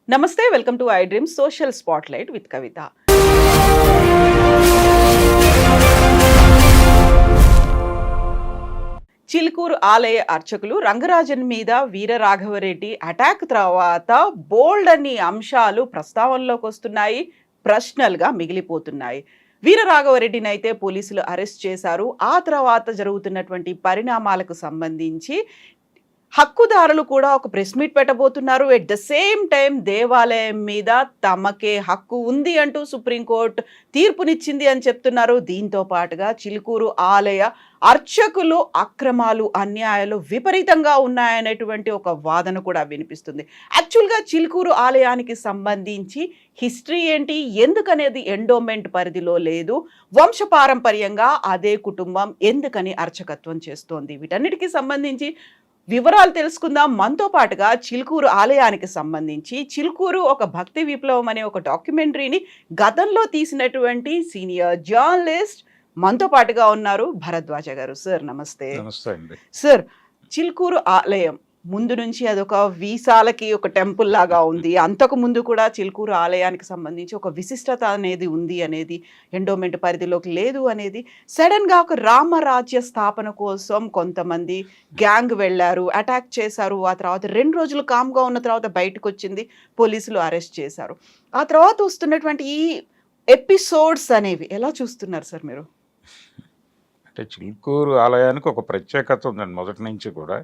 నమస్తే, welcome to I dream social spotlight with Kavitha. Chilukuru ఆలయ అర్చకులు రంగరాజన్ మీద వీరరాఘవరెడ్డి అటాక్ తర్వాత బోల్డ్ అన్ని అంశాలు ప్రస్తావనలోకి వస్తున్నాయి, ప్రశ్నలుగా మిగిలిపోతున్నాయి. వీరరాఘవరెడ్డిని అయితే పోలీసులు అరెస్ట్ చేశారు. ఆ తర్వాత జరుగుతున్నటువంటి పరిణామాలకు సంబంధించి హక్కుదారులు కూడా ఒక ప్రెస్ మీట్ పెట్టబోతున్నారు. ఎట్ ద సేమ్ టైం దేవాలయం మీద తమకే హక్కు ఉంది అంటూ సుప్రీంకోర్టు తీర్పునిచ్చింది అని చెప్తున్నారు. దీంతో పాటుగా చిలుకూరు ఆలయ అర్చకులు అక్రమాలు అన్యాయాలు విపరీతంగా ఉన్నాయనేటువంటి ఒక వాదన కూడా వినిపిస్తుంది. యాక్చువల్గా చిలుకూరు ఆలయానికి సంబంధించి హిస్టరీ ఏంటి, ఎందుకనేది ఎండోమెంట్ పరిధిలో లేదు, వంశపారంపర్యంగా అదే కుటుంబం ఎందుకని అర్చకత్వం చేస్తోంది, వీటన్నిటికీ సంబంధించి వివరాలు తెలుసుకుందాం. మనతో పాటుగా చిలుకూరు ఆలయానికి సంబంధించి చిలుకూరు ఒక భక్తి విప్లవం అనే ఒక డాక్యుమెంటరీని గతంలో తీసినటువంటి సీనియర్ జర్నలిస్ట్ మనతో పాటుగా ఉన్నారు భరద్వాజ గారు. సార్ నమస్తే. నమస్తే అండి. సార్, చిలుకూరు ఆలయం ముందు నుంచి అదొక వీసాలకి ఒక టెంపుల్ లాగా ఉంది. అంతకు ముందు కూడా చిలుకూరు ఆలయానికి సంబంధించి ఒక విశిష్టత అనేది ఉంది అనేది ఎండోమెంట్ పరిధిలోకి లేదు అనేది సడన్గా ఒక రామరాజ్య స్థాపన కోసం కొంతమంది గ్యాంగ్ వెళ్ళారు, అటాక్ చేశారు. ఆ తర్వాత 2 రోజులు కామ్గా ఉన్న తర్వాత బయటకు వచ్చింది, పోలీసులు అరెస్ట్ చేశారు. ఆ తర్వాత వస్తున్నటువంటి ఈ ఎపిసోడ్స్ అనేవి ఎలా చూస్తున్నారు సార్ మీరు? అంటే చిలుకూరు ఆలయానికి ఒక ప్రత్యేకత ఉందండి మొదటి నుంచి కూడా.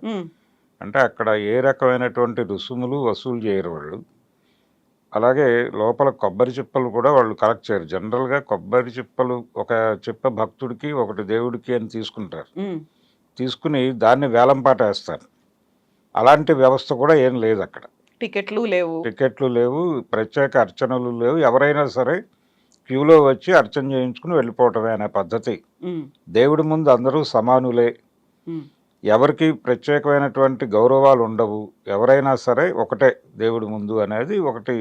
అంటే అక్కడ ఏ రకమైనటువంటి రుసుములు వసూలు చేయరు వాళ్ళు. అలాగే లోపల కొబ్బరి చిప్పలు కూడా వాళ్ళు కలెక్ట్ చేయరు. జనరల్గా కొబ్బరి చిప్పలు ఒక చిప్ప భక్తుడికి ఒకటి దేవుడికి అని తీసుకుంటారు. తీసుకుని దాన్ని వేలంపాట వేస్తారు. అలాంటి వ్యవస్థ కూడా ఏం లేదు అక్కడ. టికెట్లు లేవు, ప్రత్యేక అర్చనలు లేవు. ఎవరైనా సరే క్యూలో వచ్చి అర్చన చేయించుకుని వెళ్ళిపోవటమే అనే పద్ధతి. దేవుడి ముందు అందరూ సమానులే, ఎవరికి ప్రత్యేకమైనటువంటి గౌరవాలు ఉండవు, ఎవరైనా సరే ఒకటే దేవుడి ముందు అనేది ఒకటి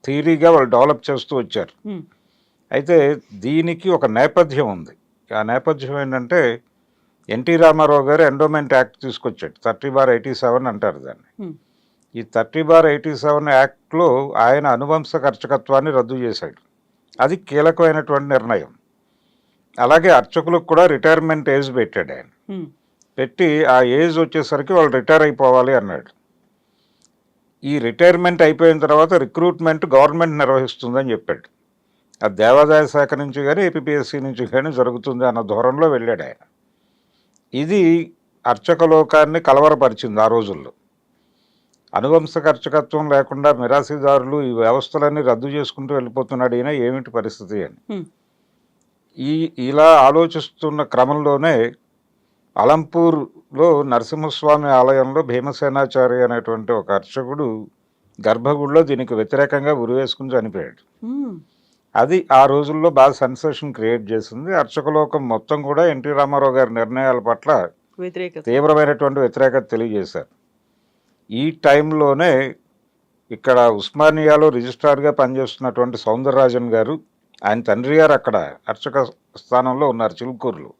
థియరీగా వాళ్ళు డెవలప్ చేస్తూ వచ్చారు. అయితే దీనికి ఒక నేపథ్యం ఉంది. ఆ నేపథ్యం ఏంటంటే ఎన్టీ రామారావు గారు ఎండోమెంట్ యాక్ట్ తీసుకొచ్చాడు. 30/87 అంటారు దాన్ని. ఈ 30/87 యాక్ట్లో ఆయన అనువంశ అర్చకత్వాన్ని రద్దు చేశాడు. అది కీలకమైనటువంటి నిర్ణయం. అలాగే అర్చకులకు కూడా రిటైర్మెంట్ ఏజ్ పెట్టాడు ఆయన. పెట్టి ఆ ఏజ్ వచ్చేసరికి వాళ్ళు రిటైర్ అయిపోవాలి అన్నాడు. ఈ రిటైర్మెంట్ అయిపోయిన తర్వాత రిక్రూట్మెంట్ గవర్నమెంట్ నిర్వహిస్తుందని చెప్పాడు. అది దేవాదాయ శాఖ నుంచి కానీ ఏపీపీఎస్సీ నుంచి కానీ జరుగుతుంది అన్న ధోరణిలో వెళ్ళాడు ఆయన. ఇది అర్చక లోకాన్ని కలవరపరిచింది ఆ రోజుల్లో. అనువంశక అర్చకత్వం లేకుండా మిరాసీదారులు ఈ వ్యవస్థలన్నీ రద్దు చేసుకుంటూ వెళ్ళిపోతున్నాడు ఈయన, ఏమిటి పరిస్థితి అని. ఇలా ఆలోచిస్తున్న క్రమంలోనే అలంపూర్లో నరసింహస్వామి ఆలయంలో భీమసేనాచారి అనేటువంటి ఒక అర్చకుడు గర్భగుడిలో దీనికి వ్యతిరేకంగా ఉరివేసుకుని చనిపోయాడు. అది ఆ రోజుల్లో బాగా సెన్సేషన్ క్రియేట్ చేసింది. అర్చకలోకం మొత్తం కూడా ఎన్టీ రామారావు గారి నిర్ణయాల పట్ల తీవ్రమైనటువంటి వ్యతిరేకత తెలియజేశారు. ఈ టైంలోనే ఇక్కడ ఉస్మానియాలో రిజిస్ట్రార్గా పనిచేస్తున్నటువంటి సౌందరరాజన్ గారు, ఆయన తండ్రి గారు అక్కడ అర్చక స్థానంలో ఉన్నారు చిలుకూరులో.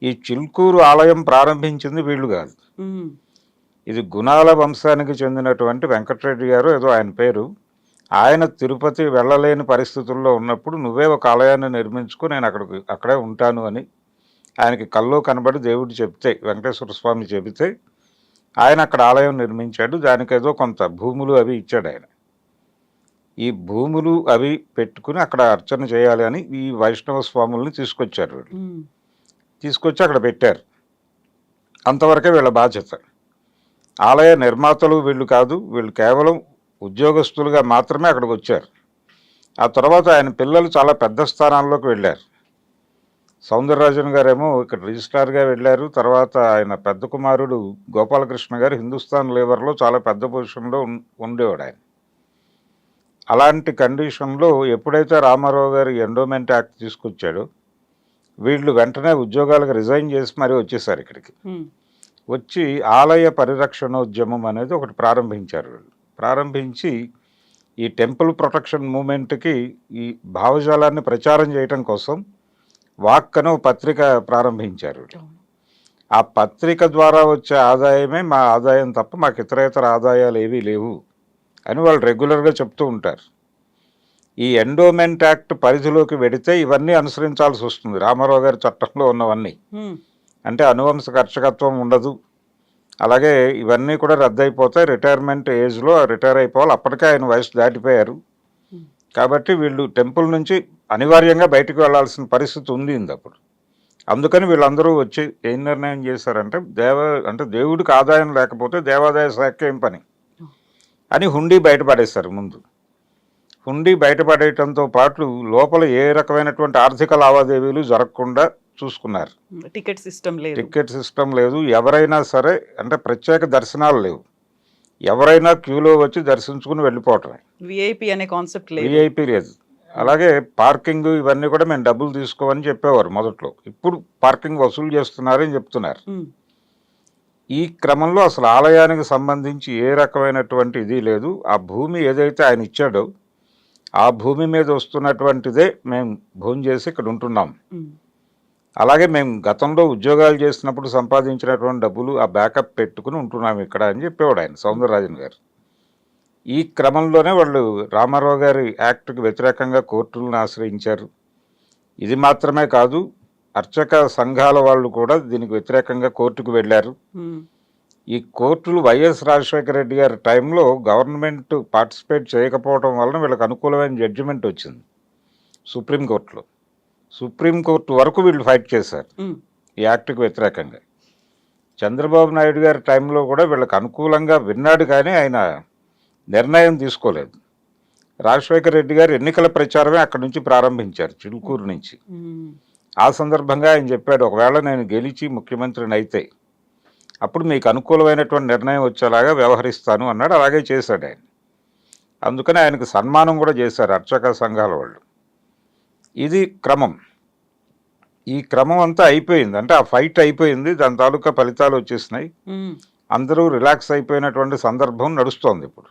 ఈ చిలుకూరు ఆలయం ప్రారంభించింది వీళ్ళు కాదు. ఇది గుణాల వంశానికి చెందినటువంటి వెంకటరెడ్డి గారు ఏదో ఆయన పేరు. ఆయన తిరుపతి వెళ్ళలేని పరిస్థితుల్లో ఉన్నప్పుడు నువ్వే ఒక ఆలయాన్ని నిర్మించుకు, నేను అక్కడే ఉంటాను అని ఆయనకి కల్లో కనబడి దేవుడు చెప్తే, వెంకటేశ్వర స్వామి చెబితే ఆయన అక్కడ ఆలయం నిర్మించాడు. దానికి ఏదో కొంత భూములు అవి ఇచ్చాడు ఆయన. ఈ భూములు అవి పెట్టుకుని అక్కడ అర్చన చేయాలి అని ఈ వైష్ణవ స్వాముల్ని తీసుకొచ్చారు వీళ్ళు. తీసుకొచ్చి అక్కడ పెట్టారు. అంతవరకే వీళ్ళ బాధ్యత. ఆలయ నిర్మాతలు వీళ్ళు కాదు, వీళ్ళు కేవలం ఉద్యోగస్తులుగా మాత్రమే అక్కడికి వచ్చారు. ఆ తర్వాత ఆయన పిల్లలు చాలా పెద్ద స్థానాల్లోకి వెళ్ళారు. సౌందరరాజన్ గారేమో ఇక్కడ రిజిస్ట్రార్గా వెళ్ళారు. తర్వాత ఆయన పెద్ద కుమారుడు గోపాలకృష్ణ గారు హిందుస్థాన్ లేబర్లో చాలా పెద్ద పొజిషన్లో ఉండేవాడు ఆయన. అలాంటి కండిషన్లో ఎప్పుడైతే రామారావు గారు ఎండోమెంట్ యాక్ట్ తీసుకొచ్చాడో వీళ్ళు వెంటనే ఉద్యోగాలకు రిజైన్ చేసి మరీ వచ్చేసారు ఇక్కడికి. వచ్చి ఆలయ పరిరక్షణోద్యమం అనేది ఒకటి ప్రారంభించారు వీళ్ళు. ప్రారంభించి ఈ టెంపుల్ ప్రొటెక్షన్ మూమెంట్కి ఈ భావజాలాన్ని ప్రచారం చేయటం కోసం వాక్ అని ఒక పత్రిక ప్రారంభించారు. ఆ పత్రిక ద్వారా వచ్చే ఆదాయమే మా ఆదాయం తప్ప మాకు ఇతరేతర ఆదాయాలు ఏవీ లేవు అని వాళ్ళు రెగ్యులర్గా చెప్తూ ఉంటారు. ఈ ఎండోమెంట్ యాక్ట్ పరిధిలోకి వెడితే ఇవన్నీ అనుసరించాల్సి వస్తుంది, రామారావు గారి చట్టంలో ఉన్నవన్నీ. అంటే అనువంశ అర్చకత్వం ఉండదు, అలాగే ఇవన్నీ కూడా రద్దయిపోతాయి. రిటైర్మెంట్ ఏజ్లో రిటైర్ అయిపోవాలి, అప్పటికే ఆయన వయసు దాటిపోయారు. కాబట్టి వీళ్ళు టెంపుల్ నుంచి అనివార్యంగా బయటకు వెళ్లాల్సిన పరిస్థితి ఉంది అప్పుడు. అందుకని వీళ్ళందరూ వచ్చి ఏం నిర్ణయం చేశారంటే దేవుడికి ఆదాయం లేకపోతే దేవాదాయ శాఖ ఏం పని అని హుండీ బయటపడేశారు. ముందు హుండీ బయటపడేయటంతో పాటు లోపల ఏ రకమైనటువంటి ఆర్థిక లావాదేవీలు జరగకుండా చూసుకున్నారు. టికెట్ సిస్టమ్ లేదు, ఎవరైనా సరే అంటే ప్రత్యేక దర్శనాలు లేవు, ఎవరైనా క్యూలో వచ్చి దర్శించుకుని వెళ్ళిపోవటమే. విఐపి అనే కాన్సెప్ట్ లేదు. అలాగే పార్కింగ్ ఇవన్నీ కూడా మేము డబ్బులు తీసుకోమని చెప్పేవారు మొదట్లో, ఇప్పుడు పార్కింగ్ వసూలు చేస్తున్నారని చెప్తున్నారు. ఈ క్రమంలో అసలు ఆలయానికి సంబంధించి ఏ రకమైనటువంటి ఇది లేదు. ఆ భూమి ఏదైతే ఆయన ఇచ్చాడో ఆ భూమి మీద వస్తున్నటువంటిదే మేము భోజనం చేసి ఇక్కడ ఉంటున్నాం. అలాగే మేము గతంలో ఉద్యోగాలు చేసినప్పుడు సంపాదించినటువంటి డబ్బులు ఆ బ్యాకప్ పెట్టుకుని ఉంటున్నాం ఇక్కడ అని చెప్పేవాడు ఆయన, సౌందరరాజన్ గారు. ఈ క్రమంలోనే వాళ్ళు రామారావు గారి యాక్ట్కి వ్యతిరేకంగా కోర్టులను ఆశ్రయించారు. ఇది మాత్రమే కాదు, అర్చక సంఘాల వాళ్ళు కూడా దీనికి వ్యతిరేకంగా కోర్టుకు వెళ్ళారు. ఈ కోర్టులు వైఎస్ రాజశేఖర రెడ్డి గారి టైంలో గవర్నమెంట్ పార్టిసిపేట్ చేయకపోవడం వలన వీళ్ళకి అనుకూలమైన జడ్జిమెంట్ వచ్చింది సుప్రీంకోర్టులో. సుప్రీంకోర్టు వరకు వీళ్ళు ఫైట్ చేశారు ఈ యాక్ట్కి వ్యతిరేకంగా. చంద్రబాబు నాయుడు గారి టైంలో కూడా వీళ్ళకి అనుకూలంగా విన్నాడు, కానీ ఆయన నిర్ణయం తీసుకోలేదు. రాజశేఖర రెడ్డి గారు ఎన్నికల ప్రచారమే అక్కడి నుంచి ప్రారంభించారు, చిలుకూరు నుంచి. ఆ సందర్భంగా ఆయన చెప్పాడు, ఒకవేళ నేను గెలిచి ముఖ్యమంత్రిని అయితే అప్పుడు మీకు అనుకూలమైనటువంటి నిర్ణయం వచ్చేలాగా వ్యవహరిస్తాను అన్నాడు. అలాగే చేశాడు ఆయన. అందుకని ఆయనకు సన్మానం కూడా చేశారు అర్చక సంఘాల వాళ్ళు. ఇది క్రమం. ఈ క్రమం అంతా అయిపోయింది, అంటే ఆ ఫైట్ అయిపోయింది, దాని తాలూకా ఫలితాలు వచ్చేసినాయి, అందరూ రిలాక్స్ అయిపోయినటువంటి సందర్భం నడుస్తోంది ఇప్పుడు.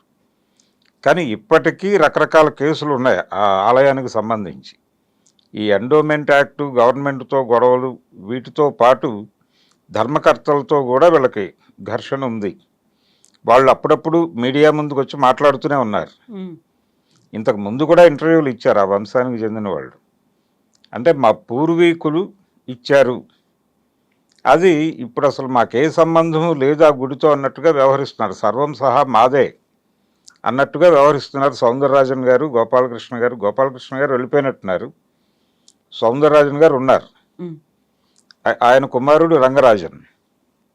కానీ ఇప్పటికీ రకరకాల కేసులు ఉన్నాయి ఆ ఆలయానికి సంబంధించి. ఈ ఎండోమెంట్ యాక్టు, గవర్నమెంట్తో గొడవలు, వీటితో పాటు ధర్మకర్తలతో కూడా వీళ్ళకి ఘర్షణ ఉంది. వాళ్ళు అప్పుడప్పుడు మీడియా ముందుకు వచ్చి మాట్లాడుతూనే ఉన్నారు. ఇంతకు ముందు కూడా ఇంటర్వ్యూలు ఇచ్చారు ఆ వంశానికి చెందిన వాళ్ళు. అంటే మా పూర్వీకులు ఇచ్చారు, అది ఇప్పుడు అసలు మాకే సంబంధం లేదు ఆ గుడితో అన్నట్టుగా వ్యవహరిస్తున్నారు. సర్వం సహా మాదే అన్నట్టుగా వ్యవహరిస్తున్నారు సౌందరరాజన్ గారు, గోపాలకృష్ణ గారు వెళ్ళిపోయినట్టున్నారు. సౌందరరాజన్ గారు ఉన్నారు, ఆయన కుమారుడు రంగరాజన్.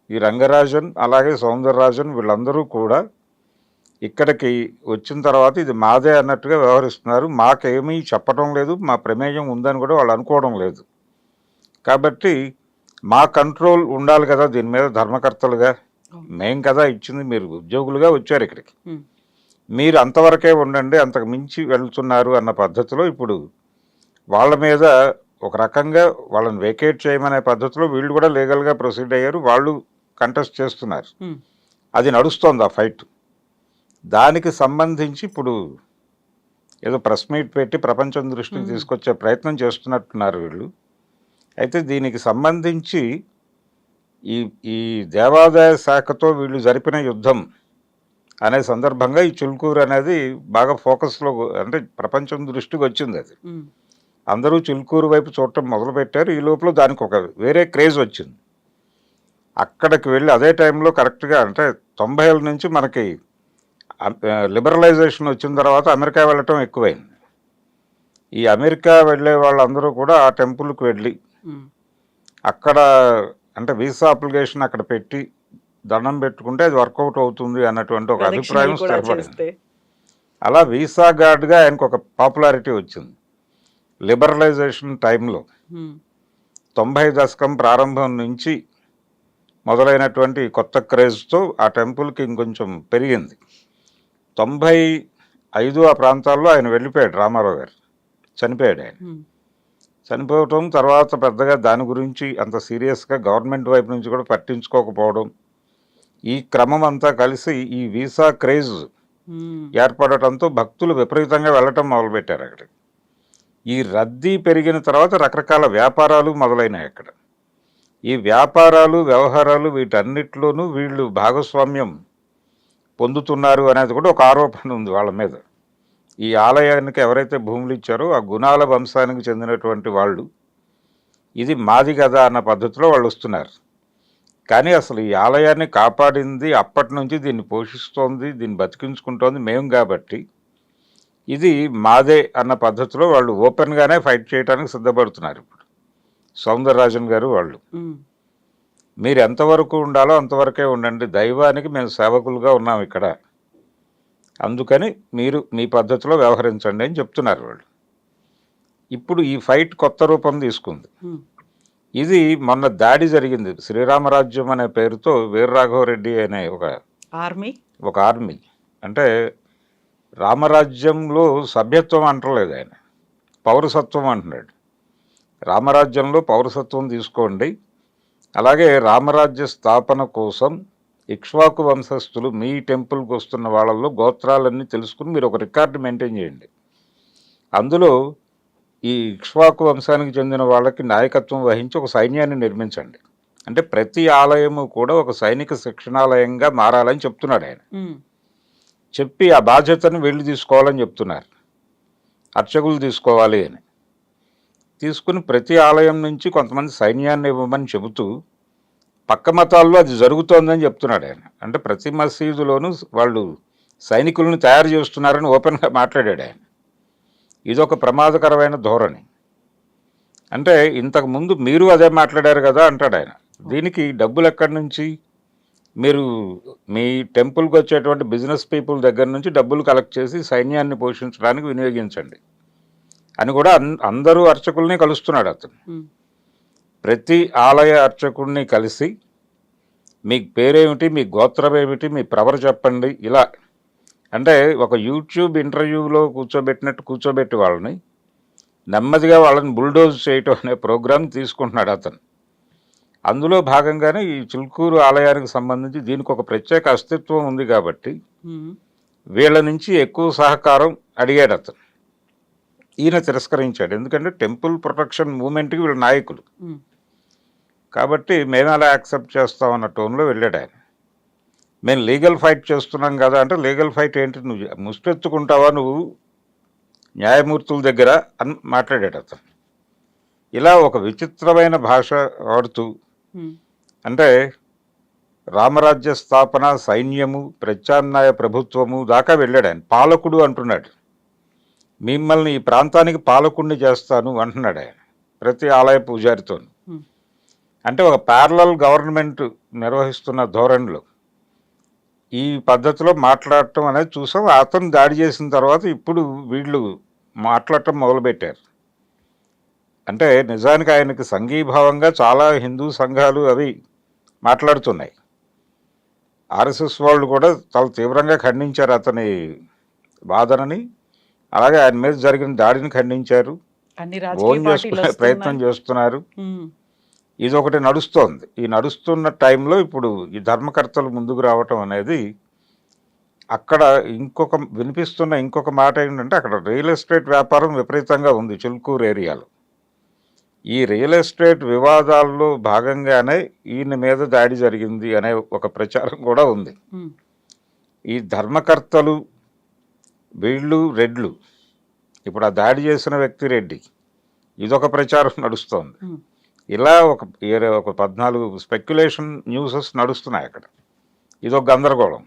ఈ రంగరాజన్ అలాగే సౌందరరాజన్ వీళ్ళందరూ కూడా ఇక్కడికి వచ్చిన తర్వాత ఇది మాదే అన్నట్టుగా వ్యవహరిస్తున్నారు. మాకేమీ చెప్పడం లేదు, మా ప్రమేయం ఉందని కూడా వాళ్ళు అనుకోవడం లేదు. కాబట్టి మా కంట్రోల్ ఉండాలి కదా దీని మీద, ధర్మకర్తలుగా మేం కదా ఇచ్చింది, మీరు ఉద్యోగులుగా వచ్చారు ఇక్కడికి, మీరు అంతవరకే ఉండండి, అంతకు మించి వెళ్తున్నారు అన్న పద్ధతిలో ఇప్పుడు వాళ్ళ మీద ఒక రకంగా వాళ్ళని వేకేట్ చేయమనే పద్ధతిలో వీళ్ళు కూడా లీగల్గా ప్రొసీడ్ అయ్యారు. వాళ్ళు కంటెస్ట్ చేస్తున్నారు, అది నడుస్తోంది ఆ ఫైట్. దానికి సంబంధించి ఇప్పుడు ఏదో ప్రెస్ మీట్ పెట్టి ప్రపంచం దృష్టికి తీసుకొచ్చే ప్రయత్నం చేస్తున్నట్టున్నారు వీళ్ళు. అయితే దీనికి సంబంధించి ఈ దేవాదాయ శాఖతో వీళ్ళు జరిపిన యుద్ధం అనే సందర్భంగా ఈ చిలుకూరు అనేది బాగా ఫోకస్లో, అంటే ప్రపంచం దృష్టికి వచ్చింది. అది అందరూ చిలుకూరు వైపు చూడటం మొదలుపెట్టారు. ఈ లోపల దానికి ఒక వేరే క్రేజ్ వచ్చింది. అక్కడికి వెళ్ళి అదే టైంలో కరెక్ట్గా అంటే 90ల నుంచి మనకి లిబరలైజేషన్ వచ్చిన తర్వాత అమెరికా వెళ్ళటం ఎక్కువైంది. ఈ అమెరికా వెళ్ళే వాళ్ళందరూ కూడా ఆ టెంపుల్కి వెళ్ళి అక్కడ అంటే వీసా అప్లికేషన్ అక్కడ పెట్టి దండం పెట్టుకుంటే అది వర్కౌట్ అవుతుంది అన్నటువంటి ఒక అభిప్రాయం స్థిరపడింది. అలా వీసా గార్డ్గా ఆయనకు ఒక పాపులారిటీ వచ్చింది లిబరలైజేషన్ టైంలో. 90 దశకం ప్రారంభం నుంచి మొదలైనటువంటి కొత్త క్రేజ్తో ఆ టెంపుల్కి ఇంకొంచెం పెరిగింది. 95 ఆ ప్రాంతాల్లో ఆయన వెళ్ళిపోయాడు, రామారావు గారు చనిపోయాడు. ఆయన చనిపోవటం తర్వాత పెద్దగా దాని గురించి అంత సీరియస్గా గవర్నమెంట్ వైపు నుంచి కూడా పట్టించుకోకపోవడం, ఈ క్రమం అంతా కలిసి ఈ వీసా క్రేజ్ ఏర్పడటంతో భక్తులు విపరీతంగా వెళ్ళటం మొదలుపెట్టారు అక్కడికి. ఈ రద్దీ పెరిగిన తర్వాత రకరకాల వ్యాపారాలు మొదలైనాయి అక్కడ. ఈ వ్యాపారాలు వ్యవహారాలు వీటన్నిటిలోనూ వీళ్ళు భాగస్వామ్యం పొందుతున్నారు అనేది కూడా ఒక ఆరోపణ ఉంది వాళ్ళ మీద. ఈ ఆలయానికి ఎవరైతే భూములు ఇచ్చారో ఆ గుణాల వంశానికి చెందినటువంటి వాళ్ళు ఇది మాది కదా అన్న పద్ధతిలో వాళ్ళు వస్తున్నారు. కానీ అసలు ఈ ఆలయాన్ని కాపాడింది అప్పటి నుంచి దీన్ని పోషిస్తోంది, దీన్ని బతికించుకుంటోంది మేము కాబట్టి ఇది మాదే అన్న పద్ధతిలో వాళ్ళు ఓపెన్గానే ఫైట్ చేయడానికి సిద్ధపడుతున్నారు. ఇప్పుడు సౌందరరాజన్ గారు వాళ్ళు మీరు ఎంతవరకు ఉండాలో అంతవరకే ఉండండి, దైవానికి మేము సేవకులుగా ఉన్నాం ఇక్కడ, అందుకని మీరు మీ పద్ధతిలో వ్యవహరించండి అని చెప్తున్నారు వాళ్ళు. ఇప్పుడు ఈ ఫైట్ కొత్త రూపం తీసుకుంది. ఇది మొన్న దాడి జరిగింది శ్రీరామరాజ్యం అనే పేరుతో వీరరాఘవరెడ్డి అనే ఒక ఆర్మీ అంటే రామరాజ్యంలో సభ్యత్వం అంటలేదు ఆయన, పౌరసత్వం అంటున్నాడు. రామరాజ్యంలో పౌరసత్వం తీసుకోండి, అలాగే రామరాజ్య స్థాపన కోసం ఇక్ష్వాకు వంశస్థులు మీ టెంపుల్కి వస్తున్న వాళ్ళల్లో గోత్రాలన్నీ తెలుసుకుని మీరు ఒక రికార్డు మెయింటైన్ చేయండి. అందులో ఈ ఇక్ష్వాకు వంశానికి చెందిన వాళ్ళకి నాయకత్వం వహించి ఒక సైన్యాన్ని నిర్మించండి. అంటే ప్రతి ఆలయము కూడా ఒక సైనిక శిక్షణాలయంగా మారాలని చెప్తున్నాడు ఆయన. చెప్పి ఆ బాధ్యతను వీళ్ళు తీసుకోవాలని చెప్తున్నారు, అర్చకులు తీసుకోవాలి అని. తీసుకుని ప్రతి ఆలయం నుంచి కొంతమంది సైన్యాన్ని ఇవ్వమని చెబుతూ పక్క మతాల్లో అది జరుగుతోందని చెప్తున్నాడు ఆయన. అంటే ప్రతి మసీదులోనూ వాళ్ళు సైనికులను తయారు చేస్తున్నారని ఓపెన్గా మాట్లాడాడు ఆయన. ఇదొక ప్రమాదకరమైన ధోరణి. అంటే ఇంతకుముందు మీరు అదే మాట్లాడారు కదా అంటాడు ఆయన. దీనికి డబ్బులు ఎక్కడి నుంచి? మీరు మీ టెంపుల్కి వచ్చేటువంటి బిజినెస్ పీపుల్ దగ్గర నుంచి డబ్బులు కలెక్ట్ చేసి సైన్యాన్ని పోషించడానికి వినియోగించండి అని కూడా అందరూ అర్చకుల్ని కలుస్తున్నాడు అతను. ప్రతి ఆలయ అర్చకుడిని కలిసి మీ పేరేమిటి, మీ గోత్రం ఏమిటి, మీ ప్రవర్ చెప్పండి, ఇలా అంటే ఒక యూట్యూబ్ ఇంటర్వ్యూలో కూర్చోబెట్టి వాళ్ళని నెమ్మదిగా వాళ్ళని బుల్డోజ్ చేయటం అనే ప్రోగ్రాం తీసుకుంటున్నాడు అతను. అందులో భాగంగానే ఈ చిలుకూరు ఆలయానికి సంబంధించి దీనికి ఒక ప్రత్యేక అస్తిత్వం ఉంది కాబట్టి వీళ్ళ నుంచి ఎక్కువ సహకారం అడిగాడు అతను. ఈయన తిరస్కరించాడు, ఎందుకంటే టెంపుల్ ప్రొటెక్షన్ మూవ్మెంట్కి వీళ్ళ నాయకులు కాబట్టి మేము అలా యాక్సెప్ట్ చేస్తామన్న టోన్లో వెళ్ళాడు ఆయన. మేము లీగల్ ఫైట్ చేస్తున్నాం కదా అంటే, లీగల్ ఫైట్ ఏంటి, నువ్వు ముష్టెత్తుకుంటావా నువ్వు న్యాయమూర్తుల దగ్గర అని మాట్లాడాడు అతను. ఇలా ఒక విచిత్రమైన భాష వాడుతూ అంటే రామరాజ్య స్థాపన, సైన్యము, ప్రత్యామ్నాయ ప్రభుత్వము దాకా వెళ్ళాడు ఆయన. పాలకుడు అంటున్నాడు, మిమ్మల్ని ఈ ప్రాంతానికి పాలకుడిని చేస్తాను అంటున్నాడు ఆయన ప్రతి ఆలయ పూజారితో. అంటే ఒక ప్యారలల్ గవర్నమెంట్ నిర్వహిస్తున్న ధోరణిలో ఈ పద్ధతిలో మాట్లాడటం అనేది చూసాం. అతను దాడి చేసిన తర్వాత ఇప్పుడు వీళ్ళు మాట్లాడటం మొదలుపెట్టారు. అంటే నిజానికి ఆయనకి సంఘీభావంగా చాలా హిందూ సంఘాలు అవి మాట్లాడుతున్నాయి. ఆర్ఎస్ఎస్ వాళ్ళు కూడా చాలా తీవ్రంగా ఖండించారు అతని వాదనని, అలాగే ఆయన మీద జరిగిన దాడిని ఖండించారు, ఓన్ చేసుకునే ప్రయత్నం చేస్తున్నారు. ఇది ఒకటి నడుస్తోంది. ఈ నడుస్తున్న టైంలో ఇప్పుడు ఈ ధర్మకర్తలు ముందుకు రావటం అనేది అక్కడ వినిపిస్తున్న ఇంకొక మాట ఏంటంటే, అక్కడ రియల్ ఎస్టేట్ వ్యాపారం విపరీతంగా ఉంది చిలుకూరు ఏరియాలో. ఈ రియల్ ఎస్టేట్ వివాదాల్లో భాగంగానే ఈయన మీద దాడి జరిగింది అనే ఒక ప్రచారం కూడా ఉంది. ఈ ధర్మకర్తలు వీళ్ళు రెడ్లు, ఇప్పుడు ఆ దాడి చేసిన వ్యక్తి రెడ్డి, ఇదొక ప్రచారం నడుస్తోంది. ఇలా ఒక 14 స్పెక్యులేషన్ న్యూసెస్ నడుస్తున్నాయి అక్కడ. ఇదొక గందరగోళం.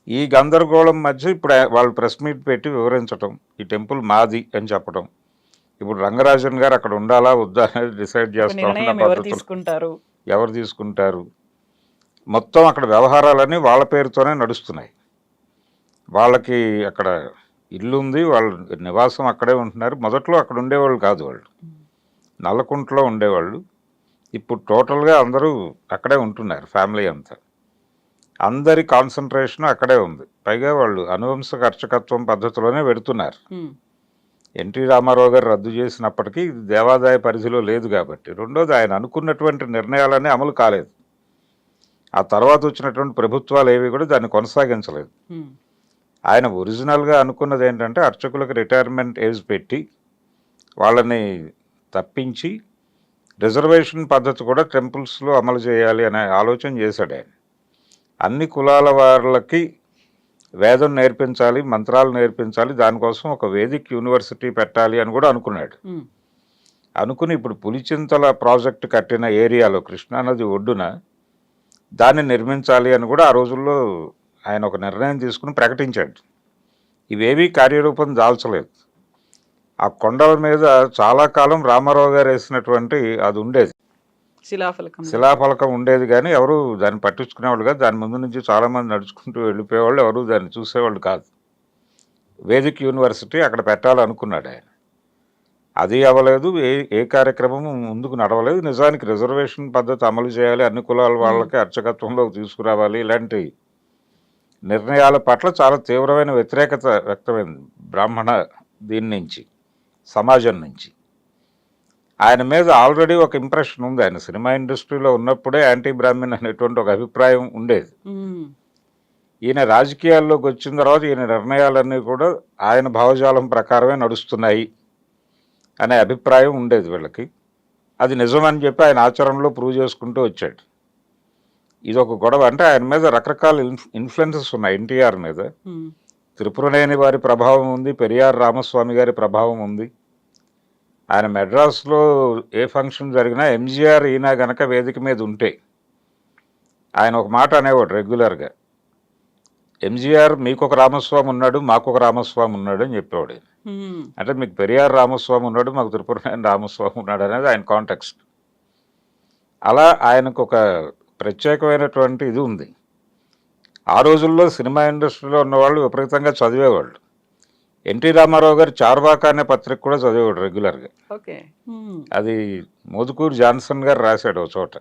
ఈ గందరగోళం మధ్య ఇప్పుడు వాళ్ళు ప్రెస్ మీట్ పెట్టి వివరించటం, ఈ టెంపుల్ మాది అని చెప్పడం. ఇప్పుడు రంగరాజన్ గారు అక్కడ ఉండాలా వద్దా అనేది డిసైడ్ చేస్తామన్న పద్ధతులు ఎవరు తీసుకుంటారు. మొత్తం అక్కడ వ్యవహారాలన్నీ వాళ్ళ పేరుతోనే నడుస్తున్నాయి. వాళ్ళకి అక్కడ ఇల్లు ఉంది, వాళ్ళ నివాసం అక్కడే ఉంటున్నారు. మొదట్లో అక్కడ ఉండేవాళ్ళు కాదు, వాళ్ళు నల్లకుంటలో ఉండేవాళ్ళు. ఇప్పుడు టోటల్గా అందరూ అక్కడే ఉంటున్నారు, ఫ్యామిలీ అంతా. అందరి కాన్సన్ట్రేషన్ అక్కడే ఉంది. పైగా వాళ్ళు అనువంశక అర్చకత్వం పద్ధతిలోనే పెడుతున్నారు. ఎన్టీ రామారావు గారు రద్దు చేసినప్పటికీ ఇది దేవాదాయ పరిధిలో లేదు కాబట్టి. రెండోది, ఆయన అనుకున్నటువంటి నిర్ణయాలన్నీ అమలు కాలేదు. ఆ తర్వాత వచ్చినటువంటి ప్రభుత్వాలు ఏవి కూడా దాన్ని కొనసాగించలేదు. ఆయన ఒరిజినల్గా అనుకున్నది ఏంటంటే, అర్చకులకు రిటైర్మెంట్ ఏజ్ పెట్టి వాళ్ళని తప్పించి రిజర్వేషన్ పద్ధతి కూడా టెంపుల్స్లో అమలు చేయాలి అనే ఆలోచన చేశాడు ఆయన. అన్ని కులాల వాళ్ళకి వేదం నేర్పించాలి, మంత్రాలు నేర్పించాలి, దానికోసం ఒక వేదిక్ యూనివర్సిటీ పెట్టాలి అని కూడా అనుకున్నాడు. అనుకుని ఇప్పుడు పులిచింతల ప్రాజెక్టు కట్టిన ఏరియాలో కృష్ణానది ఒడ్డున దాన్ని నిర్మించాలి అని కూడా ఆ రోజుల్లో ఆయన ఒక నిర్ణయం తీసుకుని ప్రకటించాడు. ఇవేవీ కార్యరూపం దాల్చలేదు. ఆ కొండల మీద చాలా కాలం రామారావు గారు వేసినటువంటి అది ఉండేది, శిలాఫలకం ఉండేది, కానీ ఎవరు దాన్ని పట్టించుకునేవాళ్ళు కాదు. దాని ముందు నుంచి చాలామంది నడుచుకుంటూ వెళ్ళిపోయేవాళ్ళు, ఎవరు దాన్ని చూసేవాళ్ళు కాదు. వేదిక్ యూనివర్సిటీ అక్కడ పెట్టాలనుకున్నాడు ఆయన. అది అవ్వలేదు, ఏ కార్యక్రమం ముందుకు నడవలేదు. నిజానికి రిజర్వేషన్ పద్ధతి అమలు చేయాలి, అన్ని కులాల వాళ్ళకి అర్చకత్వంలోకి తీసుకురావాలి, ఇలాంటి నిర్ణయాల పట్ల చాలా తీవ్రమైన వ్యతిరేకత వ్యక్తమైంది బ్రాహ్మణ దీని నుంచి, సమాజం నుంచి. ఆయన మీద ఆల్రెడీ ఒక ఇంప్రెషన్ ఉంది. ఆయన సినిమా ఇండస్ట్రీలో ఉన్నప్పుడే యాంటీ బ్రాహ్మణ్ అనేటువంటి ఒక అభిప్రాయం ఉండేది. ఈయన రాజకీయాల్లోకి వచ్చిన తర్వాత ఈయన నిర్ణయాలన్నీ కూడా ఆయన భావజాలం ప్రకారమే నడుస్తున్నాయి అనే అభిప్రాయం ఉండేది వీళ్ళకి. అది నిజమని చెప్పి ఆయన ఆచరణలో ప్రూవ్ చేసుకుంటూ వచ్చాడు. ఇది ఒక గొడవ. అంటే ఆయన మీద రకరకాల ఇన్ఫ్లుయెన్సెస్ ఉన్నాయి. ఎన్టీఆర్ మీద త్రిపురనేని వారి ప్రభావం ఉంది, పెరియార్ రామస్వామి గారి ప్రభావం ఉంది. ఆయన మెడ్రాస్లో ఏ ఫంక్షన్ జరిగినా ఎంజీఆర్ ఈయన గనక వేదిక మీద ఉంటే ఆయన ఒక మాట అనేవాడు రెగ్యులర్గా, ఎంజీఆర్ మీకు ఒక రామస్వామి ఉన్నాడు, మాకు ఒక రామస్వామి ఉన్నాడు అని చెప్పేవాడు. అంటే మీకు పెరియార్ రామస్వామి ఉన్నాడు, మాకు త్రిపురనేని రామస్వామి ఉన్నాడు అనేది ఆయన కాంటెక్స్ట్. అలా ఆయనకు ఒక ప్రత్యేకమైనటువంటి ఇది ఉంది. ఆ రోజుల్లో సినిమా ఇండస్ట్రీలో ఉన్నవాళ్ళు విపరీతంగా చదివేవాళ్ళు. ఎన్టీ రామారావు గారు చార్వాక అనే పత్రిక కూడా చదివాడు రెగ్యులర్గా. అది మోదుకూరు జాన్సన్ గారు రాశాడు ఒక చోట.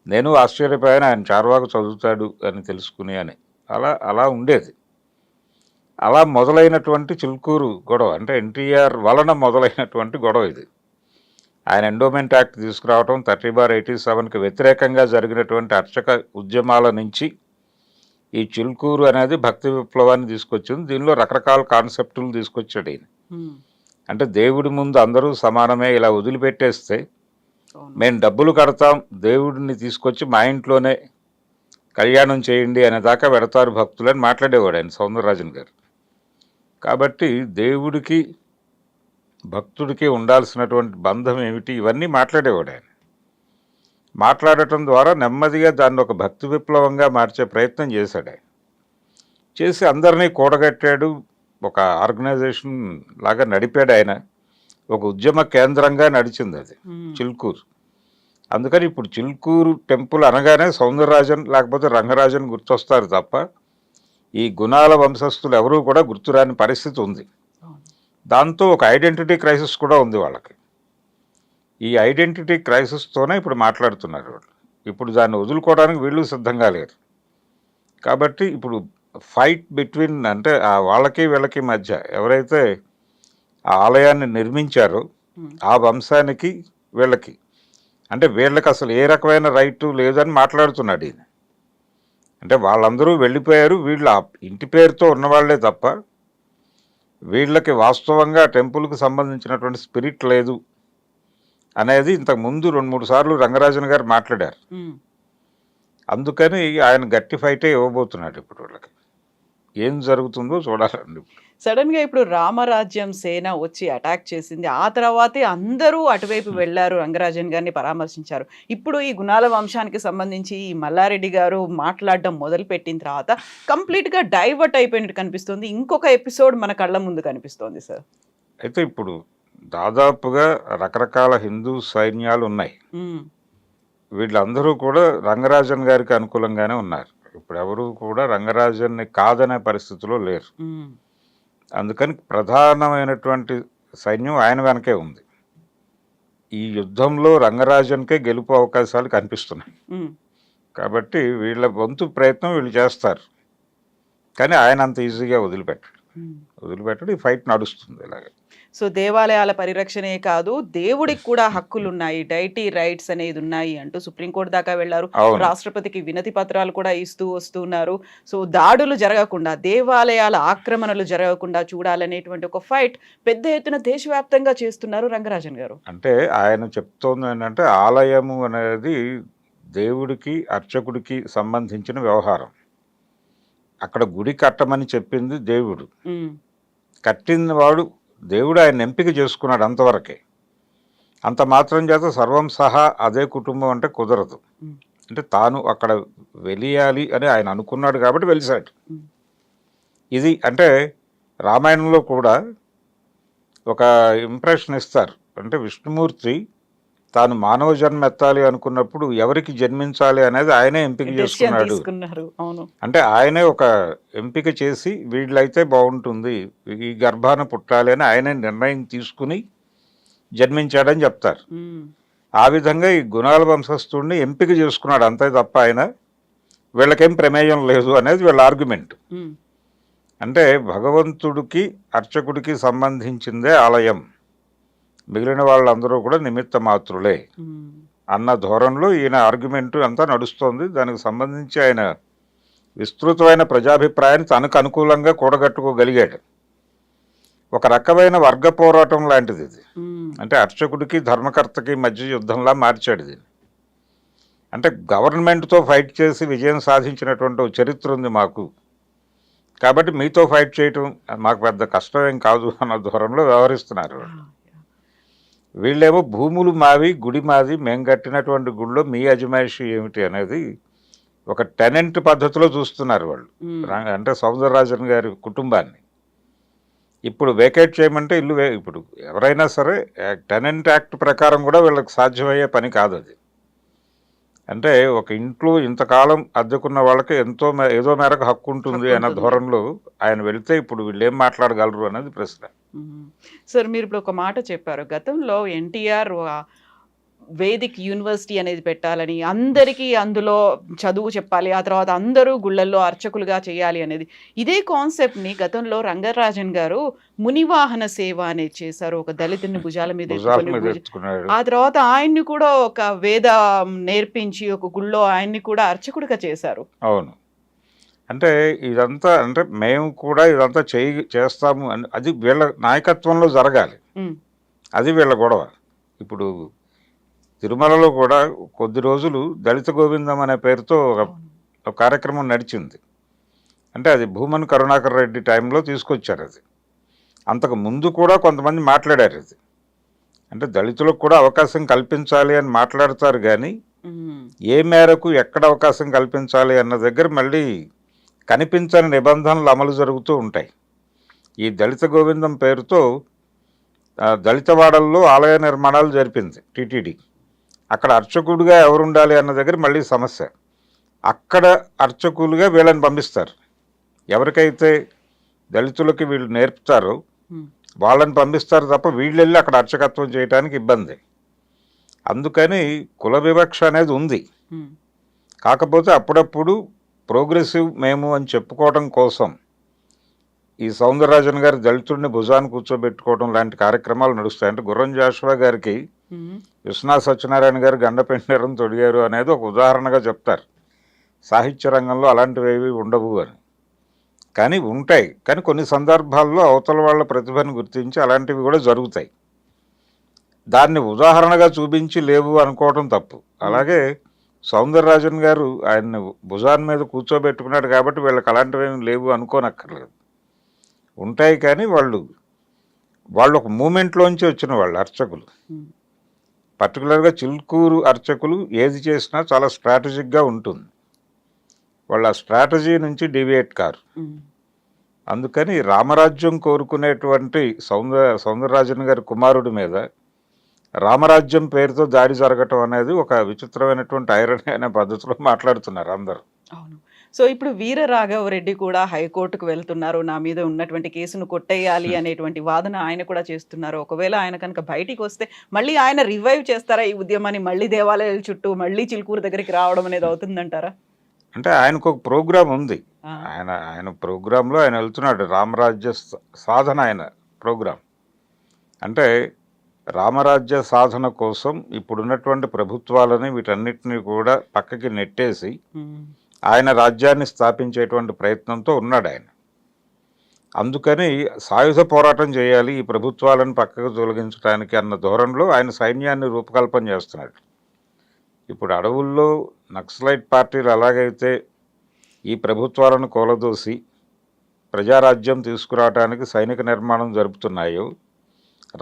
నేను ఆశ్చర్యపోయాను, ఆయన చార్వాక చదువుతాడు అని తెలుసుకుని అని. అలా ఉండేది. అలా మొదలైనటువంటి చిలుకూరు గొడవ, అంటే ఎన్టీఆర్ వలన మొదలైనటువంటి గొడవ ఇది. ఆయన ఎండోమెంట్ యాక్ట్ తీసుకురావడం, 30/87కి వ్యతిరేకంగా జరిగినటువంటి అర్చక ఉద్యమాల నుంచి ఈ చిలుకూరు అనేది భక్తి విప్లవాన్ని తీసుకొచ్చింది. దీనిలో రకరకాల కాన్సెప్టులు తీసుకొచ్చాడు ఈయన. అంటే దేవుడి ముందు అందరూ సమానమే, ఇలా వదిలిపెట్టేస్తే మేము డబ్బులు కడతాం, దేవుడిని తీసుకొచ్చి మా ఇంట్లోనే కళ్యాణం చేయండి అనే దాకా పెడతారు భక్తులని మాట్లాడేవాడు ఆయన, సౌందరరాజన్ గారు. కాబట్టి దేవుడికి భక్తుడికి ఉండాల్సినటువంటి బంధం ఏమిటి, ఇవన్నీ మాట్లాడేవాడు ఆయన. మాట్లాడటం ద్వారా నెమ్మదిగా దాన్ని ఒక భక్తి విప్లవంగా మార్చే ప్రయత్నం చేశాడు ఆయన. చేసి అందరినీ కూడగట్టాడు, ఒక ఆర్గనైజేషన్ లాగా నడిపాడు ఆయన. ఒక ఉద్యమ కేంద్రంగా నడిచింది అది చిలుకూరు. అందుకని ఇప్పుడు చిలుకూరు టెంపుల్ అనగానే సౌందరరాజన్ లేకపోతే రంగరాజన్ గుర్తొస్తారు తప్ప ఈ గుణాల వంశస్థులు ఎవరూ కూడా గుర్తురాని పరిస్థితి ఉంది. దాంతో ఒక ఐడెంటిటీ క్రైసిస్ కూడా ఉంది వాళ్ళకి. ఈ ఐడెంటిటీ క్రైసిస్తోనే ఇప్పుడు మాట్లాడుతున్నారు వాళ్ళు. ఇప్పుడు దాన్ని వదులుకోవడానికి వీళ్ళు సిద్ధంగా లేరు. కాబట్టి ఇప్పుడు ఫైట్ బిట్వీన్, అంటే వాళ్ళకి వీళ్ళకి మధ్య ఎవరైతే ఆ ఆలయాన్ని నిర్మించారో ఆ వంశానికి వీళ్ళకి, అంటే వీళ్ళకి అసలు ఏ రకమైన రైటు లేదని మాట్లాడుతున్నాడు ఈయన. అంటే వాళ్ళందరూ వెళ్ళిపోయారు, వీళ్ళు ఆ ఇంటి పేరుతో ఉన్నవాళ్లే తప్ప వీళ్ళకి వాస్తవంగా టెంపుల్కి సంబంధించినటువంటి స్పిరిట్ లేదు అనేది ఇంతకు ముందు 2-3 సార్లు రంగరాజన్ గారు మాట్లాడారు. అందుకని ఆయన గట్టి ఫైటే ఇవ్వబోతున్నాడు ఇప్పుడు వాళ్ళకి. ఏం జరుగుతుందో చూడాలండి. సడన్ గా ఇప్పుడు రామరాజ్యం సేన వచ్చి అటాక్ చేసింది. ఆ తర్వాతే అందరూ అటువైపు వెళ్లారు, రంగరాజన్ గారిని పరామర్శించారు. ఇప్పుడు ఈ గుణాల వంశానికి సంబంధించి ఈ మల్లారెడ్డి గారు మాట్లాడడం మొదలు పెట్టిన తర్వాత కంప్లీట్ గా డైవర్ట్ అయిపోయినట్టు కనిపిస్తుంది. ఇంకొక ఎపిసోడ్ మన కళ్ళ ముందు కనిపిస్తోంది సార్. అయితే ఇప్పుడు దాదాపుగా రకరకాల హిందూ సైన్యాలు ఉన్నాయి. వీళ్ళందరూ కూడా రంగరాజన్ గారికి అనుకూలంగానే ఉన్నారు. ఇప్పుడు ఎవరు కూడా రంగరాజన్ని కాదనే పరిస్థితిలో లేరు. అందుకని ప్రధానమైనటువంటి సైన్యం ఆయన వెనకే ఉంది. ఈ యుద్ధంలో రంగరాజన్కే గెలుపు అవకాశాలు కనిపిస్తున్నాయి. కాబట్టి వీళ్ళ వంతు ప్రయత్నం వీళ్ళు చేస్తారు, కానీ ఆయన అంత ఈజీగా వదిలిపెట్టడు. ఈ ఫైట్ నడుస్తుంది ఇలాగే. సో దేవాలయాల పరిరక్షణే కాదు, దేవుడికి కూడా హక్కులున్నాయి. డైటీ రైట్స్ అనేది ఉన్నాయి అంటూ సుప్రీంకోర్టు దాకా వెళ్లారు. అవును. రాష్ట్రపతికి వినతి పత్రాలు కూడా ఇస్తూ వస్తున్నారు. సో దాడులు జరగకుండా, దేవాలయాల ఆక్రమణలు జరగకుండా చూడాలనేటువంటి ఒక ఫైట్ పెద్ద ఎత్తున దేశవ్యాప్తంగా చేస్తున్నారు రంగరాజన్ గారు. అంటే ఆయన చెప్తోంది ఏంటంటే ఆలయము అనేది దేవుడికి అర్చకుడికి సంబంధించిన వ్యవహారం. అక్కడ గుడి కట్టమని చెప్పింది దేవుడు. హ్మ్. కట్టిన వాడు దేవుడు ఆయన ఎంపిక చేసుకున్నాడు అంతవరకే. అంత మాత్రం చేత సర్వం సహా అదే కుటుంబం అంటే కుదరదు. హ్మ్. అంటే తాను అక్కడ వెలియాలి అని ఆయన అనుకున్నాడు కాబట్టి వెలిసాడు. హ్మ్. ఇది అంటే రామాయణంలో కూడా ఒక ఇంప్రెషన్ ఇస్తారు. అంటే విష్ణుమూర్తి తాను మానవ జన్మ ఎత్తాలి అనుకున్నప్పుడు ఎవరికి జన్మించాలి అనేది ఆయనే ఎంపిక డెసిషన్ చేసుకున్నాడు. తీసుకున్నారు. అవును. అంటే ఆయనే ఒక ఎంపిక చేసి వీళ్ళైతే బాగుంటుంది, ఈ గర్భాన పుట్టాలి అని ఆయనే నిర్ణయం తీసుకుని జన్మించాడని చెప్తారు. హ్మ్. ఆ విధంగా ఈ గుణాల వంశస్థుడిని ఎంపిక చేసుకున్నాడు అంతే తప్ప ఆయన వీళ్ళకేం ప్రమేయం లేదు అనేది వీళ్ళ ఆర్గ్యుమెంట్. హ్మ్. అంటే భగవంతుడికి అర్చకుడికి సంబంధించిందే ఆలయం, మిగిలిన వాళ్ళందరూ కూడా నిమిత్త మాత్రులే హ్మ్. అన్న ధోరణిలో ఈయన ఆర్గ్యుమెంట్ అంతా నడుస్తోంది. దానికి సంబంధించి ఆయన విస్తృతమైన ప్రజాభిప్రాయాన్ని తనకు అనుకూలంగా కూడగట్టుకోగలిగాడు. ఒక రకమైన వర్గ పోరాటం లాంటిది ఇది. హ్మ్. అంటే అర్చకుడికి ధర్మకర్తకి మధ్య యుద్ధంలా మార్చాడు దీన్ని. అంటే గవర్నమెంట్తో ఫైట్ చేసి విజయం సాధించినటువంటి ఒక చరిత్ర ఉంది మాకు, కాబట్టి మీతో ఫైట్ చేయటం మాకు పెద్ద కష్టమేం కాదు అన్న ధోరణిలో వ్యవహరిస్తున్నారు. ఆ! వీళ్ళేమో భూములు మావి, గుడి మాది, మేము కట్టినటువంటి గుడిలో మీ అజమాయిషి ఏమిటి అనేది ఒక టెనెంట్ పద్ధతిలో చూస్తున్నారు వాళ్ళు. హ్మ్. అంటే సౌందరరాజన్ గారి కుటుంబాన్ని ఇప్పుడు వేకేట్ చేయమంటే ఇల్లు ఇప్పుడు ఎవరైనా సరే టెనెంట్ యాక్ట్ ప్రకారం కూడా వీళ్ళకి సాధ్యమయ్యే పని కాదు అది. అంటే ఒక ఇంట్లో ఇంతకాలం అద్దెకున్న వాళ్ళకి ఏదో మేరకు హక్కు ఉంటుంది అన్న ధోరణిలో ఆయన వెళితే ఇప్పుడు వీళ్ళు ఏం మాట్లాడగలరు అనేది ప్రశ్న. సార్ మీరు ఇప్పుడు ఒక మాట చెప్పారు. గతంలో ఎన్టీఆర్ వేదిక్ యూనివర్సిటీ అనేది పెట్టాలని, అందరికీ అందులో చదువు చెప్పాలి, ఆ తర్వాత అందరూ గుళ్ళల్లో అర్చకులుగా చేయాలి అనేది. ఇదే కాన్సెప్ట్ని గతంలో రంగరాజన్ గారు మునివాహన సేవ అనేది చేశారు. ఒక దళితుని భుజాల మీద ఎత్తుకున్నాడు. ఆ తర్వాత ఆయన్ని కూడా ఒక వేద నేర్పించి ఒక గుళ్ళో ఆయన్ని కూడా అర్చకుడిగా చేశారు. అవును. అంటే ఇదంతా అంటే మేము కూడా ఇదంతా చేస్తాము అని అది వీళ్ళ నాయకత్వంలో జరగాలి. అది వీళ్ళ గొడవ. ఇప్పుడు తిరుమలలో కూడా కొద్ది రోజులు దళిత గోవిందం అనే పేరుతో ఒక కార్యక్రమం నడిచింది. అంటే అది భూమన్ కరుణాకర్ రెడ్డి టైంలో తీసుకొచ్చారు. అది అంతకు ముందు కూడా కొంతమంది మాట్లాడారు. అది అంటే దళితులకు కూడా అవకాశం కల్పించాలి అని మాట్లాడతారు, కానీ ఏ మేరకు ఎక్కడ అవకాశం కల్పించాలి అన్న దగ్గర మళ్ళీ కనిపించని నిబంధనలు అమలు జరుగుతూ ఉంటాయి. ఈ దళిత గోవిందం పేరుతో దళితవాడల్లో ఆలయ నిర్మాణాలు జరిపింది టీటీడీ. అక్కడ అర్చకుడిగా ఎవరు ఉండాలి అన్న దగ్గర మళ్ళీ సమస్య. అక్కడ అర్చకులుగా వీళ్ళని పంపిస్తారు. ఎవరికైతే దళితులకి వీళ్ళు నేర్పుతారో వాళ్ళని పంపిస్తారు తప్ప వీళ్ళు వెళ్ళి అక్కడ అర్చకత్వం చేయడానికి ఇబ్బంది. అందుకని కుల వివక్ష అనేది ఉంది. కాకపోతే అప్పుడప్పుడు ప్రోగ్రెసివ్ మేము అని చెప్పుకోవడం కోసం ఈ సౌందరరాజన్ గారి దళితుడిని భుజాన్ని కూర్చోబెట్టుకోవడం లాంటి కార్యక్రమాలు నడుస్తాయి. అంటే గుర్రం జాషువా గారికి విశ్వనాథ సత్యనారాయణ గారు గండపెండరం తొడిగారు అనేది ఒక ఉదాహరణగా చెప్తారు. సాహిత్య రంగంలో అలాంటివి ఏవి ఉండవు అని. కానీ ఉంటాయి. కానీ కొన్ని సందర్భాల్లో అవతల వాళ్ళ ప్రతిభను గుర్తించి అలాంటివి కూడా జరుగుతాయి. దాన్ని ఉదాహరణగా చూపించి లేవు అనుకోవడం తప్పు. అలాగే సౌందరరాజన్ గారు ఆయన్ని భుజాన్ మీద కూర్చోబెట్టుకున్నాడు కాబట్టి వీళ్ళకి అలాంటివి ఏమి లేవు అనుకోనక్కర్లేదు. ఉంటాయి, కానీ వాళ్ళు ఒక మూమెంట్లోంచి వచ్చిన వాళ్ళు అర్చకులు. పర్టికులర్గా చిలుకూరు అర్చకులు ఏది చేసినా చాలా స్ట్రాటజిక్గా ఉంటుంది. వాళ్ళ స్ట్రాటజీ నుంచి డివియేట్ కారు. అందుకని రామరాజ్యం కోరుకునేటువంటి సౌందరరాజన్ గారి కుమారుడి మీద రామరాజ్యం పేరుతో దాడి జరగటం అనేది ఒక విచిత్రమైనటువంటి ఐరనీ అనే పద్ధతిలో మాట్లాడుతున్నారు అందరూ. అవును. సో ఇప్పుడు వీర రాఘవరెడ్డి కూడా హైకోర్టుకు వెళ్తున్నారు. నా మీద ఉన్నటువంటి కేసును కొట్టేయాలి అనేటువంటి వాదన ఆయన కూడా చేస్తున్నారు. ఒకవేళ ఆయన కనుక బయటికి వస్తే మళ్ళీ ఆయన రివైవ్ చేస్తారా ఈ ఉద్యమాన్ని? మళ్ళీ దేవాలయాల చుట్టూ మళ్ళీ చిలుకూరు దగ్గరికి రావడం అనేది అవుతుందంటారా? అంటే ఆయనకు ఒక ప్రోగ్రాం ఉంది. ఆయన ప్రోగ్రాంలో ఆయన వెళ్తున్నాడు. రామరాజ్య సాధన ఆయన ప్రోగ్రాం. అంటే రామరాజ్య సాధన కోసం ఇప్పుడున్నటువంటి ప్రభుత్వాలని వీటన్నిటిని కూడా పక్కకి నెట్టేసి ఆయన రాజ్యాన్ని స్థాపించేటువంటి ప్రయత్నంతో ఉన్నాడు ఆయన. అందుకని సాయుధ పోరాటం చేయాలి ఈ ప్రభుత్వాలను పక్కకు తొలగించడానికి అన్న ధోరణిలో ఆయన సైన్యాన్ని రూపకల్పన చేస్తున్నాడు. ఇప్పుడు అడవుల్లో నక్సలైట్ పార్టీలు ఎలాగైతే ఈ ప్రభుత్వాలను కూలదోసి ప్రజారాజ్యం తీసుకురావడానికి సైనిక నిర్మాణం జరుపుతున్నాయో,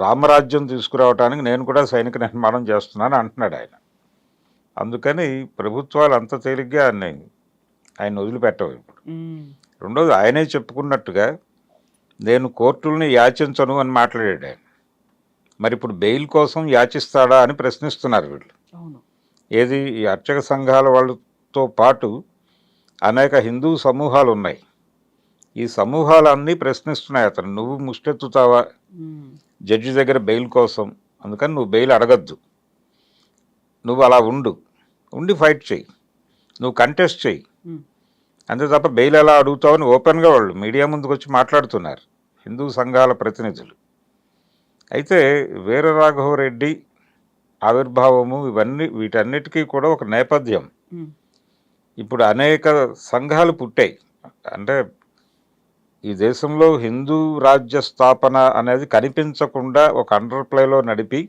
రామరాజ్యం తీసుకురావడానికి నేను కూడా సైనిక నిర్మాణం చేస్తున్నాను అంటున్నాడు ఆయన. అందుకని ప్రభుత్వాలు అంత తేలిగ్గా ఆయన వదిలిపెట్టవు ఇప్పుడు. రెండోది, ఆయనే చెప్పుకున్నట్టుగా నేను కోర్టుల్ని యాచించను అని మాట్లాడాడు ఆయన. మరి ఇప్పుడు బెయిల్ కోసం యాచిస్తాడా అని ప్రశ్నిస్తున్నారు వీళ్ళు. ఏది, ఈ అర్చక సంఘాల వాళ్ళతో పాటు అనేక హిందూ సమూహాలు ఉన్నాయి. ఈ సమూహాలన్నీ ప్రశ్నిస్తున్నాయి అతను, నువ్వు ముష్టెత్తుతావా జడ్జి దగ్గర బెయిల్ కోసం, అందుకని నువ్వు బెయిల్ అడగద్దు, నువ్వు అలా ఉండి ఫైట్ చెయ్యి, నువ్వు కంటెస్ట్ చెయ్యి, అంతే తప్ప బెయిల్ ఎలా అడుగుతావని ఓపెన్గా వాళ్ళు మీడియా ముందుకు వచ్చి మాట్లాడుతున్నారు హిందూ సంఘాల ప్రతినిధులు. అయితే వీరరాఘవరెడ్డి ఆవిర్భావము వీటన్నిటికీ కూడా ఒక నేపథ్యం. ఇప్పుడు అనేక సంఘాలు పుట్టాయి. అంటే ఈ దేశంలో హిందూ రాజ్య స్థాపన అనేది కనిపించకుండా ఒక అండర్ ప్లేలో నడిపి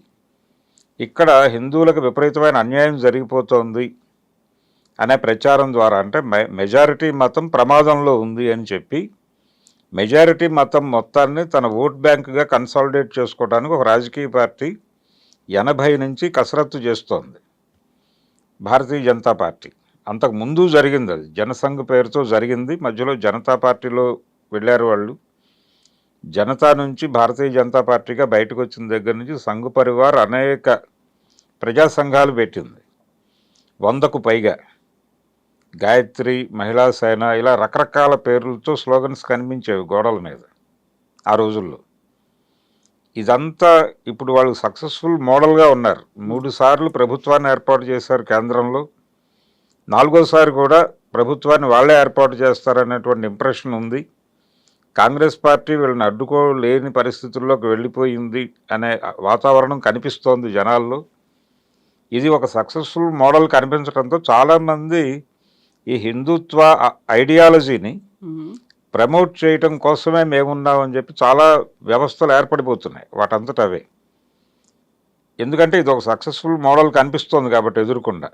ఇక్కడ హిందువులకు విపరీతమైన అన్యాయం జరిగిపోతోంది అనే ప్రచారం ద్వారా, అంటే మెజారిటీ మతం ప్రమాదంలో ఉంది అని చెప్పి మెజారిటీ మతం మొత్తాన్ని తన ఓట్ బ్యాంకుగా కన్సాలిడేట్ చేసుకోవడానికి ఒక రాజకీయ పార్టీ 80 నుంచి కసరత్తు చేస్తోంది, భారతీయ జనతా పార్టీ. అంతకు ముందు జరిగింది, అది జనసంఘ్ పేరుతో జరిగింది. మధ్యలో జనతా పార్టీలో వెళ్ళారు వాళ్ళు. జనతా నుంచి భారతీయ జనతా పార్టీగా బయటకు వచ్చిన దగ్గర నుంచి సంఘ్ పరివార్ అనేక ప్రజా సంఘాలు పెట్టింది, 100కు పైగా. గాయత్రి, మహిళా సేన, ఇలా రకరకాల పేర్లతో స్లోగన్స్ కనిపించేవి గోడల మీద ఆ రోజుల్లో. ఇదంతా ఇప్పుడు వాళ్ళు సక్సెస్ఫుల్ మోడల్గా ఉన్నారు. 3 సార్లు ప్రభుత్వాన్ని ఏర్పాటు చేశారు కేంద్రంలో, 4వసారి కూడా ప్రభుత్వాన్ని వాళ్ళే ఏర్పాటు చేస్తారనేటువంటి ఇంప్రెషన్ ఉంది. కాంగ్రెస్ పార్టీ వీళ్ళని అడ్డుకోలేని పరిస్థితుల్లోకి వెళ్ళిపోయింది అనే వాతావరణం కనిపిస్తోంది జనాల్లో. ఇది ఒక సక్సెస్ఫుల్ మోడల్ కనిపించడంతో చాలామంది ఈ హిందుత్వ ఐడియాలజీని ప్రమోట్ చేయటం కోసమే మేమున్నామని చెప్పి చాలా వ్యవస్థలు ఏర్పడిపోతున్నాయి వాటంతట అవే. ఎందుకంటే ఇది ఒక సక్సెస్ఫుల్ మోడల్ కనిపిస్తోంది కాబట్టి ఎదురుకుండా.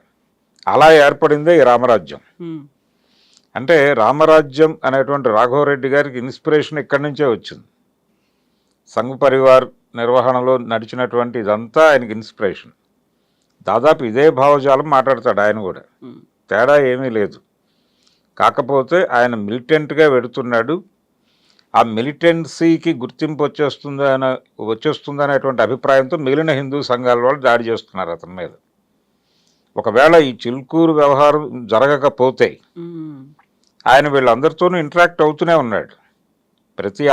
అలా ఏర్పడిందే ఈ రామరాజ్యం. అంటే రామరాజ్యం అనేటువంటి రాఘవరెడ్డి గారికి ఇన్స్పిరేషన్ ఇక్కడి నుంచే వచ్చింది. సంఘ్ పరివార్ నిర్వహణలో నడిచినటువంటి ఇదంతా ఆయనకి ఇన్స్పిరేషన్. దాదాపు ఇదే భావజాలం మాట్లాడతాడు ఆయన కూడా, తేడా ఏమీ లేదు. కాకపోతే ఆయన మిలిటెంట్గా వెడుతున్నాడు. ఆ మిలిటెన్సీకి గుర్తింపు వచ్చేస్తుందనేటువంటి అభిప్రాయంతో మిగిలిన హిందూ సంఘాల వాళ్ళు దాడి చేస్తున్నారు అతని మీద. ఒకవేళ ఈ చిలుకూరు వ్యవహారం జరగకపోతే ఆయన వీళ్ళందరితోనూ ఇంటరాక్ట్ అవుతూనే ఉన్నాడు. ప్రతి